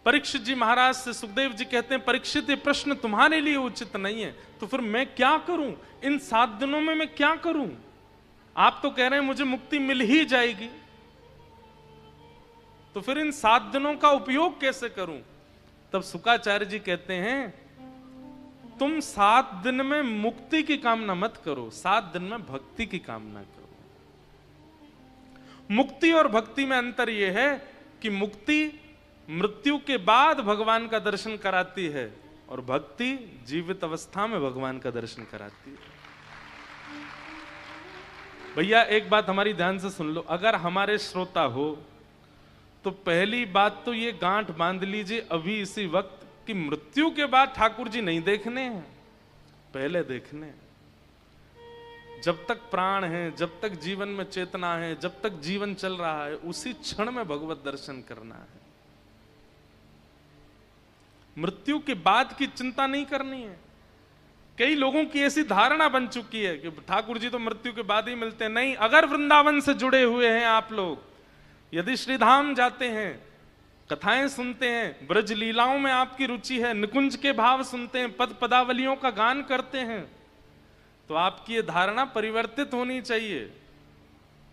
परीक्षित जी महाराज से सुखदेव जी कहते हैं, परीक्षित ये प्रश्न तुम्हारे लिए उचित नहीं है, तो फिर मैं क्या करूं? इन 7 दिनों में मैं क्या करूं? आप तो कह रहे हैं मुझे मुक्ति मिल ही जाएगी, तो फिर इन 7 दिनों का उपयोग कैसे करूं? तब शुकाचार्य जी कहते हैं, तुम 7 दिन में मुक्ति की कामना मत करो, 7 दिन में भक्ति की कामना करो। मुक्ति और भक्ति में अंतर यह है कि मुक्ति मृत्यु के बाद भगवान का दर्शन कराती है, और भक्ति जीवित अवस्था में भगवान का दर्शन कराती है। भैया एक बात हमारी ध्यान से सुन लो, अगर हमारे श्रोता हो तो पहली बात तो ये गांठ बांध लीजिए अभी इसी वक्त कि मृत्यु के बाद ठाकुर जी नहीं देखने हैं, पहले देखने हैं। जब तक प्राण है, जब तक जीवन में चेतना है, जब तक जीवन चल रहा है, उसी क्षण में भगवत दर्शन करना है। मृत्यु के बाद की चिंता नहीं करनी है। कई लोगों की ऐसी धारणा बन चुकी है कि ठाकुर जी तो मृत्यु के बाद ही मिलते हैं। नहीं, अगर वृंदावन से जुड़े हुए हैं आप लोग, यदि श्रीधाम जाते हैं, कथाएं सुनते हैं, ब्रज लीलाओं में आपकी रुचि है, निकुंज के भाव सुनते हैं, पद पदावलियों का गान करते हैं, तो आपकी ये धारणा परिवर्तित होनी चाहिए।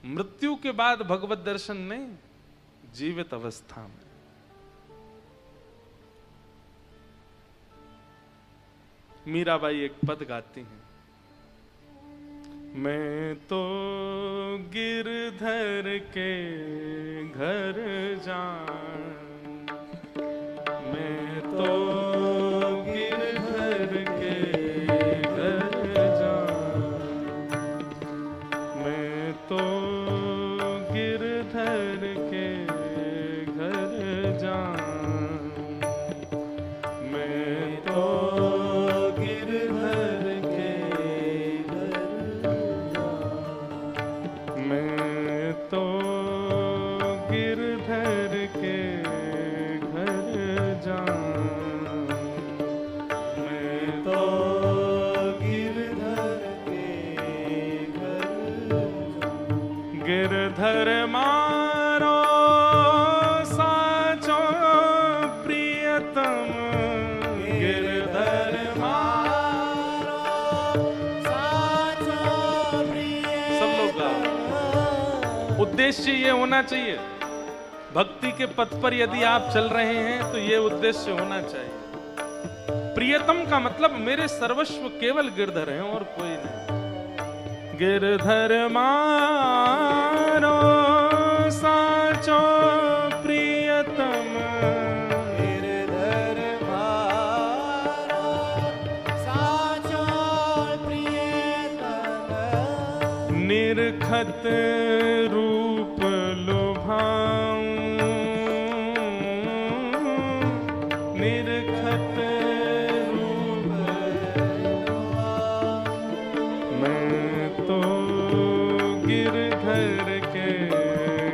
मृत्यु के बाद भगवत दर्शन नहीं, जीवित अवस्था में। मीराबाई एक पद गाती हैं, मैं तो गिरधर के घर जाऊं, मैं तो गिरधर के घर जाऊं, मैं तो गिरधर के घर जाऊं, मैं तो गिरधर मारो साचो प्रियतम, गिरधर मारो साचो प्रियतम। सब लोग गाओ। उद्देश्य ये होना चाहिए, भक्ति के पथ पर यदि आप चल रहे हैं तो ये उद्देश्य होना चाहिए। प्रियतम का मतलब मेरे सर्वस्व केवल गिरधर हैं और कोई नहीं। गिरधर मारो साचो प्रियतम, गिरधर मारो साचो प्रियतम, निरखत रूप लुभाऊं, निरखत रूप मैं तो गिरधर के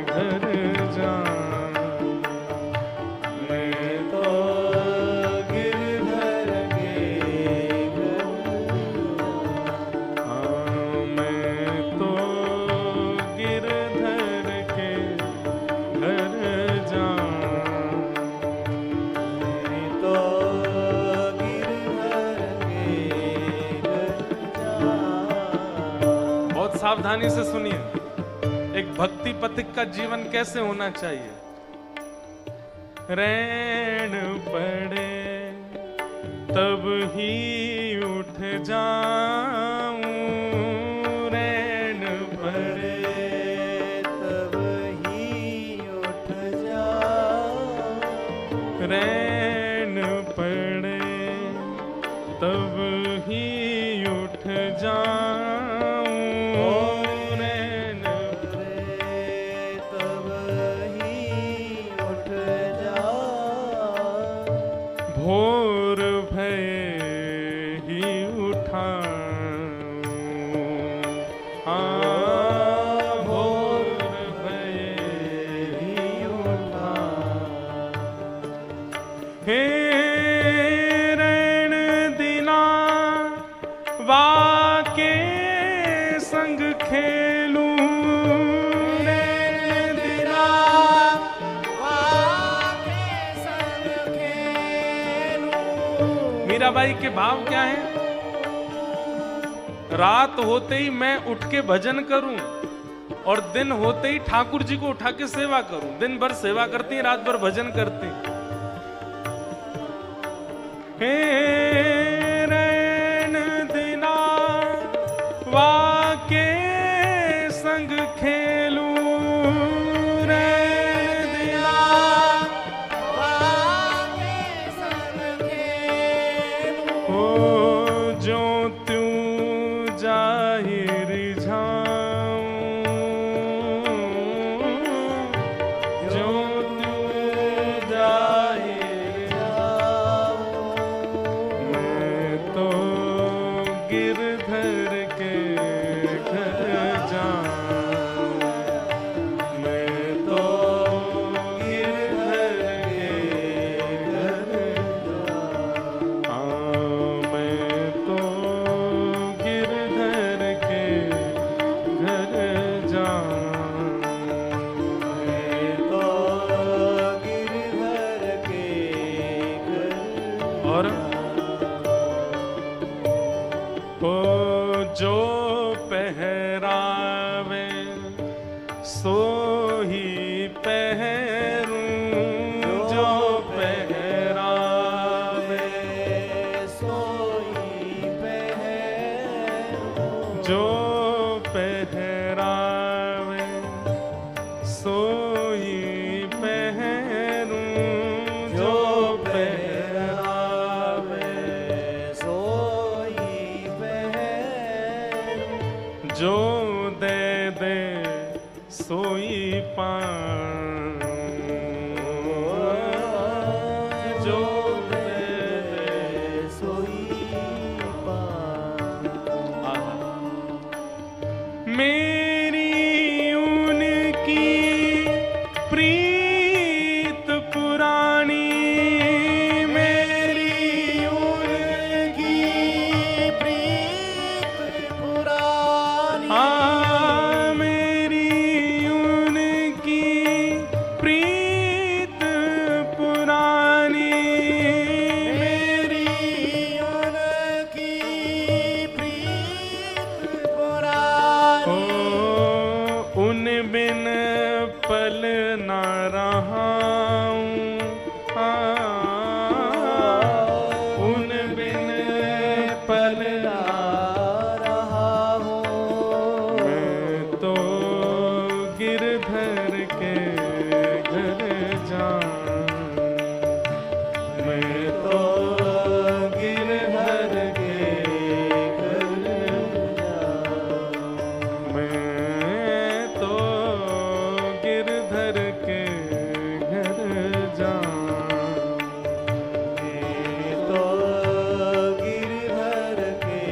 घर जाऊं, मैं तो गिरधर के घर, हाँ मैं तो गिरधर के घर जाऊं, मैं तो गिरधर के घर जाऊं। बहुत सावधानी से सुनिए, एक भक्ति पथिक का जीवन कैसे होना चाहिए। रैन पड़े तब ही उठ जाऊं, रैन पड़े तब ही उठ जाऊं, रैन पड़े तब ही उठ जाऊं, रैन तब ही उठ जाऊं, भोर भय ही उठाऊं, हाँ भोर भय ही उठाऊं, हे रैन दिना वाके संग खेलूं, रैन दिना वाके संग खेलूं। मीराबाई के भाव क्या है? रात होते ही मैं उठ के भजन करूं और दिन होते ही ठाकुर जी को उठा के सेवा करूं। दिन भर सेवा करती हैं, रात भर भजन करती हैं। हे रैन दिना वाके संग खेलूं, रैन दिना वाके संग खेलूं। हो जो त्यों जाहिर झाऊं, जो त्यों जाहिर जाऊं, और ओ जो पहरावे सो ही पहरूं, जो पहरावे सोई पहरूं, जो पहरावे सो ही पहरूं, जो पहरावे सोई पहरूं, जो दे दे सोई पाऊं, जो दे दे सोई पाऊं। मेरी उनकी प्रीत पुरानी, मेरी उनकी प्रीत पुरानी, मेरी उनकी प्रीत पुरानी, मेरी उनकी प्रीत पुरानी, उन बिन पल ना रहाऊं, उन बिन पल ना रहा हूँ, मैं तो गिरधर के घर जाऊं, मैं तो गिरधर के घर जाऊं, मैं तो गिरधर के घर जाऊं, तो गिरधर के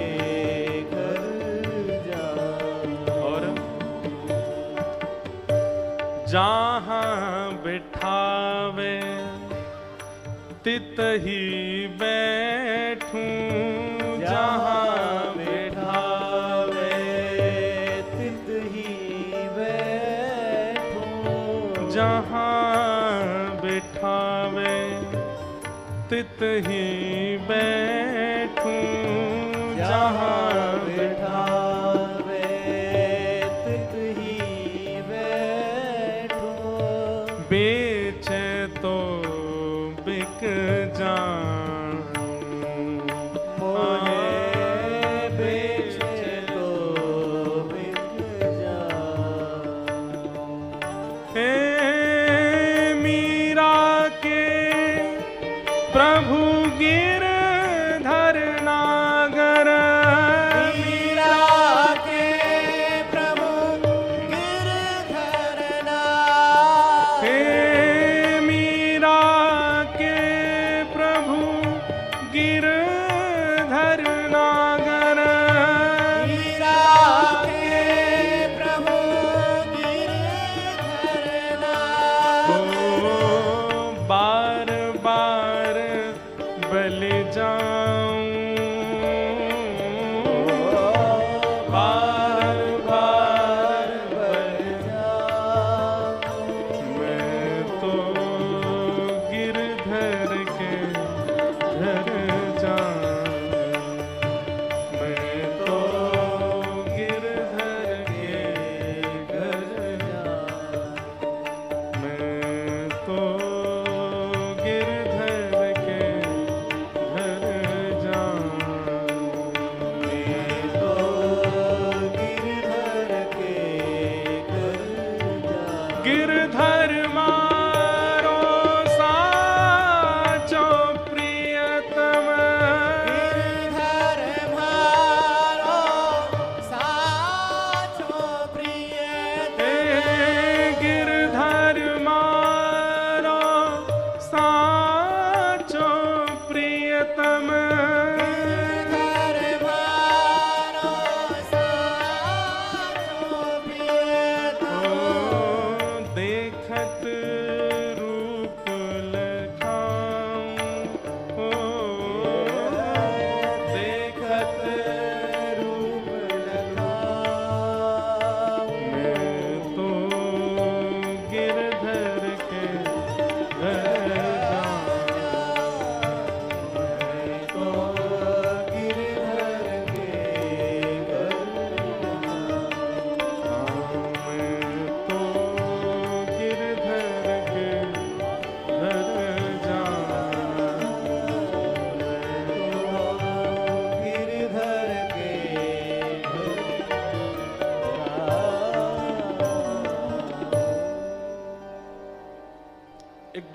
घर जाऊं। और जहाँ बिठावे तितही बैठूं, जहाँ बिठावे तित ही बैठूं, जहाँ बिठावे तित ही बैठूं, जहाँ बिठावे तित ही बैठूं, बेचे तो बिक जाऊं, मोहे बेचे तो बिक जाऊं। हे मीरा के प्रभु गिरधर नागर, मीरा के प्रभु गिरधर नागर, हे मीरा के प्रभु गिरधर नागर, मीरा के प्रभु गिरधर ओ नागर, बार बार बल जाऊं, बार बार बल जाऊं। मैं तो गिरधर के घर जाऊं, मैं तो गिरधर के घर जाऊं, मैं तो गिरधर के घर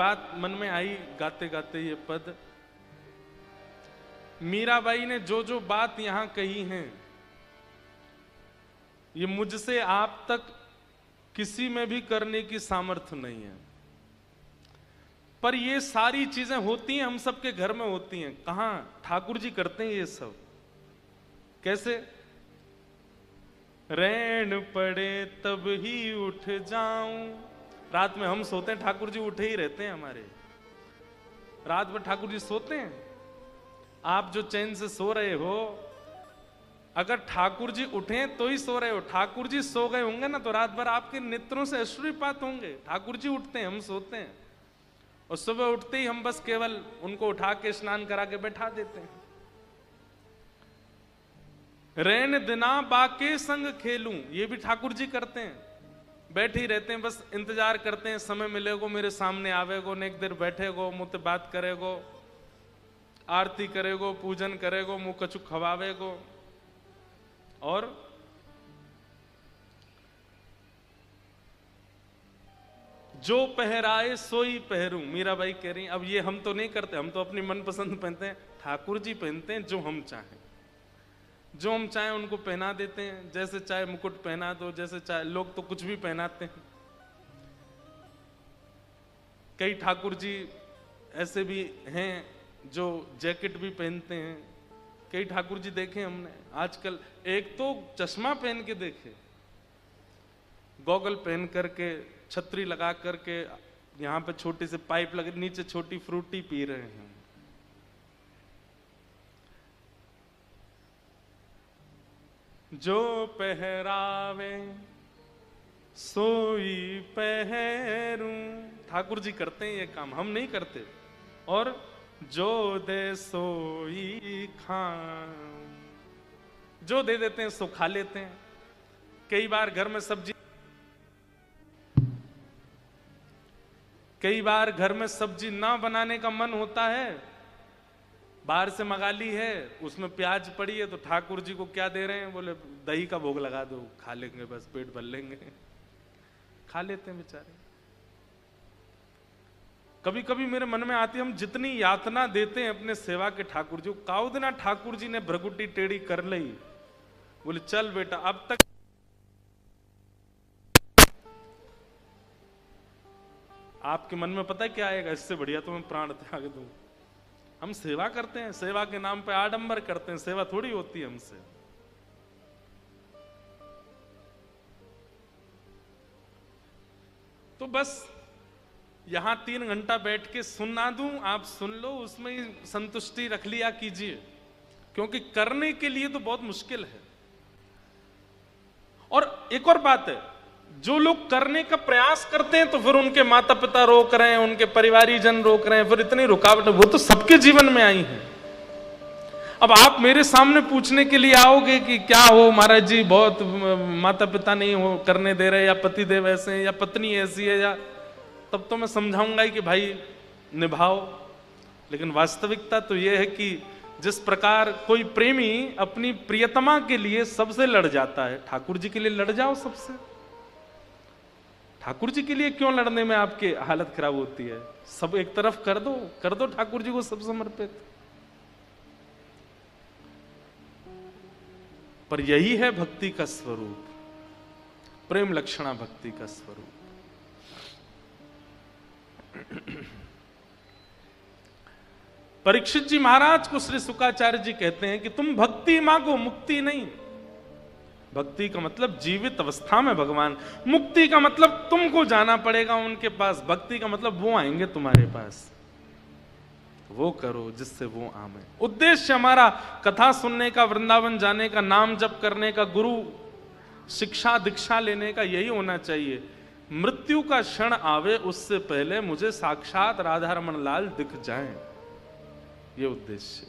बात मन में आई गाते गाते ये पद, मीराबाई ने जो जो बात यहां कही है, ये मुझसे आप तक किसी में भी करने की सामर्थ्य नहीं है। पर ये सारी चीजें होती हैं, हम सबके घर में होती हैं। कहां? ठाकुर जी करते हैं ये सब। कैसे? रैन पड़े तब ही उठ जाऊं। रात में हम सोते हैं, ठाकुर जी उठे ही रहते हैं हमारे। रात में ठाकुर जी सोते हैं। आप जो चैन से सो रहे हो, अगर ठाकुर जी उठे तो ही सो रहे हो। ठाकुर जी सो गए होंगे ना तो रात भर आपके नेत्रों से अश्रुपात होंगे। ठाकुर जी उठते हैं, हम सोते हैं, और सुबह उठते ही हम बस केवल उनको उठा के स्नान करा के बैठा देते हैं। रैन दिना बाके संग खेलूं, ये भी ठाकुर जी करते हैं। बैठे ही रहते हैं, बस इंतजार करते हैं, समय मिलेगो मेरे सामने आवेगो, नेक देर बैठेगो, मुझसे बात करेगो, आरती करेगो, पूजन करेगो, मुंह कछु खवावेगो। और जो पहराए सोई पहरूं, मीराबाई कह रही। अब ये हम तो नहीं करते, हम तो अपनी मनपसंद पहनते हैं। ठाकुर जी पहनते हैं जो हम चाहें, जो हम चाहें उनको पहना देते हैं। जैसे चाहे मुकुट पहना दो, जैसे चाहे, लोग तो कुछ भी पहनाते हैं। कई ठाकुर जी ऐसे भी हैं जो जैकेट भी पहनते हैं। कई ठाकुर जी देखे हमने आजकल, एक तो चश्मा पहन के देखे, गॉगल पहन करके, छतरी लगा करके, यहां पे छोटी सी पाइप लगे, नीचे छोटी फ्रूटी पी रहे हैं। जो पहरावे सोई पहरूं, ठाकुर जी करते हैं ये काम, हम नहीं करते। और जो दे सोई खाऊं, जो दे देते हैं सो खा लेते हैं। कई बार घर में सब्जी ना बनाने का मन होता है, बाहर से मंगा ली है, उसमें प्याज पड़ी है, तो ठाकुर जी को क्या दे रहे हैं? बोले दही का भोग लगा दो, खा लेंगे, बस पेट भर लेंगे। खा लेते हैं बेचारे। कभी कभी मेरे मन में आती है, हम जितनी यातना देते हैं अपने सेवा के ठाकुर जी, काउदना ठाकुर जी ने भ्रगुटी टेढ़ी कर ली, बोले चल बेटा अब तक। आपके मन में पता है क्या आएगा? इससे बढ़िया तो मैं प्राण त्याग दूं। हम सेवा करते हैं, सेवा के नाम पे आडंबर करते हैं, सेवा थोड़ी होती है हमसे। तो बस यहां 3 घंटा बैठ के सुना दूं, आप सुन लो, उसमें ही संतुष्टि रख लिया कीजिए, क्योंकि करने के लिए तो बहुत मुश्किल है। और एक और बात है, जो लोग करने का प्रयास करते हैं तो फिर उनके माता पिता रोक रहे हैं, उनके परिवारी जन रोक रहे हैं, फिर इतनी रुकावट, वो तो सबके जीवन में आई है। अब आप मेरे सामने पूछने के लिए आओगे कि क्या हो महाराज जी, बहुत माता पिता नहीं हो करने दे रहे, या पति देव ऐसे हैं, या पत्नी ऐसी है, या, तब तो मैं समझाऊंगा ही कि भाई निभाओ। लेकिन वास्तविकता तो यह है कि जिस प्रकार कोई प्रेमी अपनी प्रियतमा के लिए सबसे लड़ जाता है, ठाकुर जी के लिए लड़ जाओ सबसे। ठाकुर जी के लिए क्यों लड़ने में आपकी हालत खराब होती है? सब एक तरफ कर दो ठाकुर जी को सब समर्पित। पर यही है भक्ति का स्वरूप, प्रेम लक्षणा भक्ति का स्वरूप। परीक्षित जी महाराज को श्री शुकाचार्य जी कहते हैं कि तुम भक्ति मांगो, मुक्ति नहीं। भक्ति का मतलब जीवित अवस्था में भगवान, मुक्ति का मतलब तुमको जाना पड़ेगा उनके पास, भक्ति का मतलब वो आएंगे तुम्हारे पास। वो करो जिससे वो आवे। उद्देश्य हमारा कथा सुनने का, वृंदावन जाने का, नाम जप करने का, गुरु शिक्षा दीक्षा लेने का यही होना चाहिए। मृत्यु का क्षण आवे उससे पहले मुझे साक्षात राधा रमन लाल दिख जाएं, ये उद्देश्य।